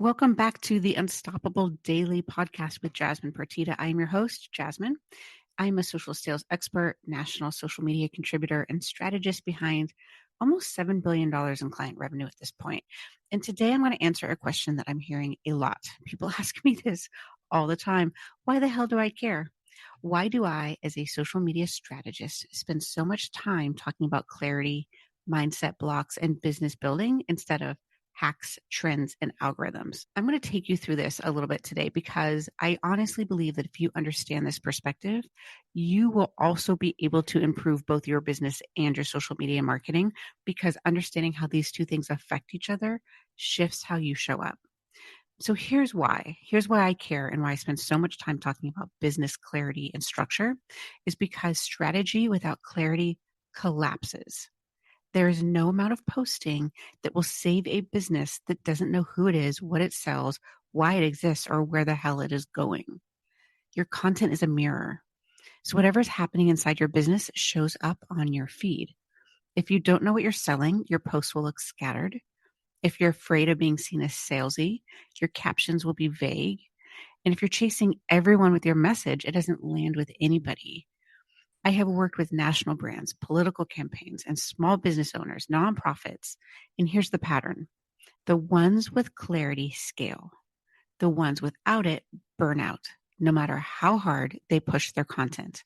Welcome back to the Unstoppable Daily Podcast with Jasmine Partita. I am your host, Jasmine. I'm a social sales expert, national social media contributor, and strategist behind almost $7 billion in client revenue at this point. And today I'm going to answer a question that I'm hearing a lot. People ask me this all the time. Why the hell do I care? Why do I, as a social media strategist, spend so much time talking about clarity, mindset blocks, and business building instead of hacks, trends, and algorithms? I'm going to take you through this a little bit today because I honestly believe that if you understand this perspective, you will also be able to improve both your business and your social media marketing, because understanding how these two things affect each other shifts how you show up. So here's why. Here's why I care and why I spend so much time talking about business clarity and structure is because strategy without clarity collapses. There is no amount of posting that will save a business that doesn't know who it is, what it sells, why it exists, or where the hell it is going. Your content is a mirror. So whatever's happening inside your business shows up on your feed. If you don't know what you're selling, your posts will look scattered. If you're afraid of being seen as salesy, your captions will be vague. And if you're chasing everyone with your message, it doesn't land with anybody. I have worked with national brands, political campaigns, and small business owners, nonprofits. And here's the pattern. The ones with clarity scale. The ones without it burn out, no matter how hard they push their content.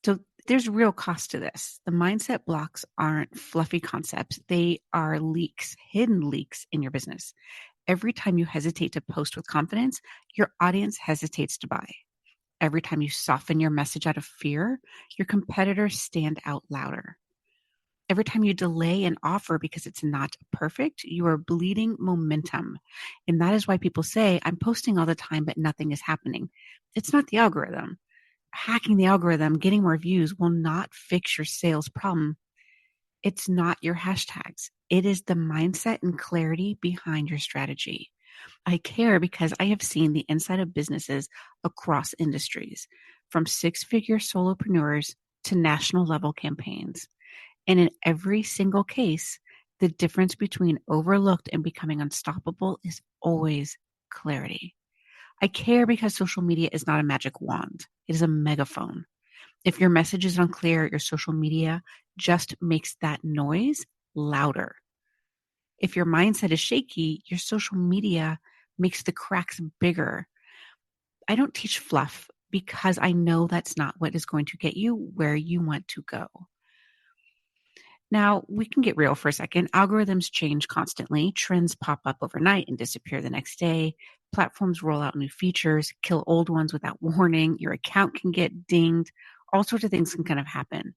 So there's real cost to this. The mindset blocks aren't fluffy concepts. They are leaks, hidden leaks in your business. Every time you hesitate to post with confidence, your audience hesitates to buy. Every time you soften your message out of fear, your competitors stand out louder. Every time you delay an offer because it's not perfect, you are bleeding momentum. And that is why people say, I'm posting all the time, but nothing is happening. It's not the algorithm. Hacking the algorithm, getting more views will not fix your sales problem. It's not your hashtags. It is the mindset and clarity behind your strategy. I care because I have seen the inside of businesses across industries, from six-figure solopreneurs to national level campaigns. And in every single case, the difference between overlooked and becoming unstoppable is always clarity. I care because social media is not a magic wand. It is a megaphone. If your message is unclear, your social media just makes that noise louder. If your mindset is shaky, your social media makes the cracks bigger. I don't teach fluff because I know that's not what is going to get you where you want to go. Now, we can get real for a second. Algorithms change constantly. Trends pop up overnight and disappear the next day. Platforms roll out new features, kill old ones without warning. Your account can get dinged. All sorts of things can kind of happen.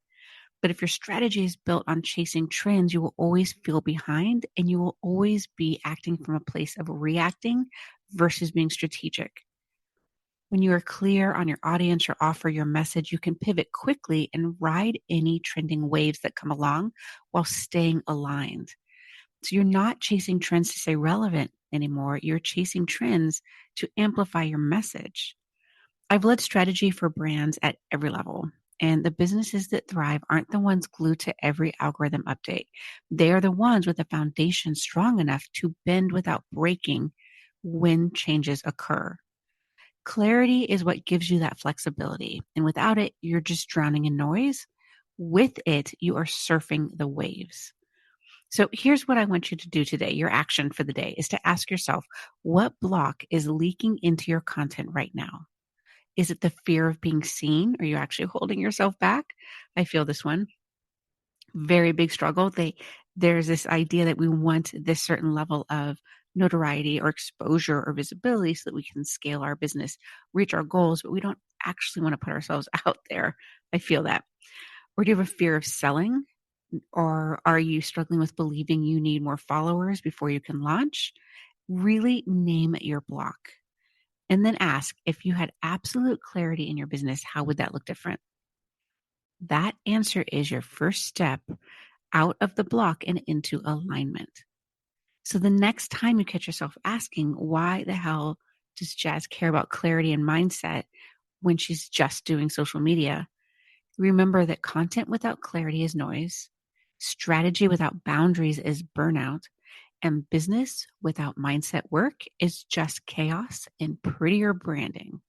But if your strategy is built on chasing trends, you will always feel behind and you will always be acting from a place of reacting versus being strategic. When you are clear on your audience, your offer, your message, you can pivot quickly and ride any trending waves that come along while staying aligned. So you're not chasing trends to stay relevant anymore. You're chasing trends to amplify your message. I've led strategy for brands at every level, and the businesses that thrive aren't the ones glued to every algorithm update. They are the ones with a foundation strong enough to bend without breaking when changes occur. Clarity is what gives you that flexibility. And without it, you're just drowning in noise. With it, you are surfing the waves. So here's what I want you to do today. Your action for the day is to ask yourself, what block is leaking into your content right now? Is it the fear of being seen? Are you actually holding yourself back? I feel this one. Very big struggle. There's this idea that we want this certain level of notoriety or exposure or visibility so that we can scale our business, reach our goals, but we don't actually want to put ourselves out there. I feel that. Or do you have a fear of selling? Or are you struggling with believing you need more followers before you can launch? Really name your block. And then ask, if you had absolute clarity in your business, how would that look different? That answer is your first step out of the block and into alignment. So the next time you catch yourself asking, why the hell does Jazz care about clarity and mindset when she's just doing social media? Remember that content without clarity is noise. Strategy without boundaries is burnout. And business without mindset work is just chaos and prettier branding.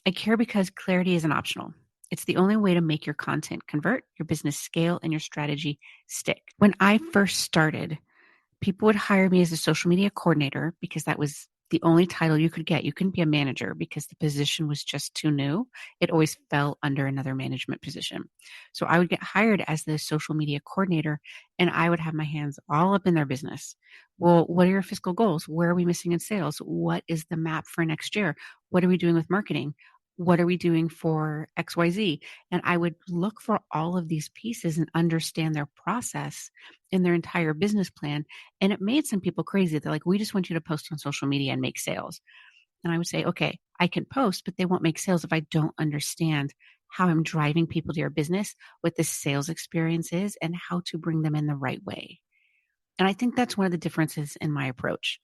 I care because clarity isn't optional. It's the only way to make your content convert, your business scale, and your strategy stick. When I first started, people would hire me as a social media coordinator because that was the only title you could get. You couldn't be a manager because the position was just too new. It always fell under another management position. So I would get hired as the social media coordinator and I would have my hands all up in their business. Well, what are your fiscal goals? Where are we missing in sales? What is the map for next year? What are we doing with marketing? What are we doing for XYZ? And I would look for all of these pieces and understand their process in their entire business plan. And it made some people crazy. They're like, we just want you to post on social media and make sales. And I would say, okay, I can post, but they won't make sales if I don't understand how I'm driving people to your business, what the sales experience is, and how to bring them in the right way. And I think that's one of the differences in my approach.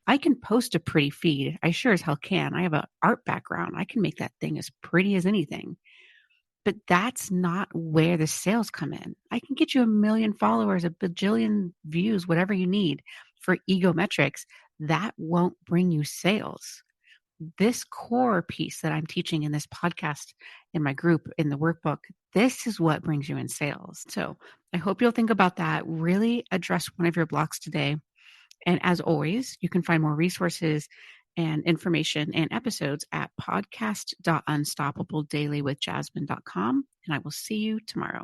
I can post a pretty feed. I sure as hell can. I have an art background. I can make that thing as pretty as anything. But that's not where the sales come in. I can get you 1 million followers, a bajillion views, whatever you need for ego metrics. That won't bring you sales. This core piece that I'm teaching in this podcast, in my group, in the workbook, this is what brings you in sales. So I hope you'll think about that. Really address one of your blocks today. And as always, you can find more resources and information and episodes at podcast.unstoppabledailywithjasmine.com. And I will see you tomorrow.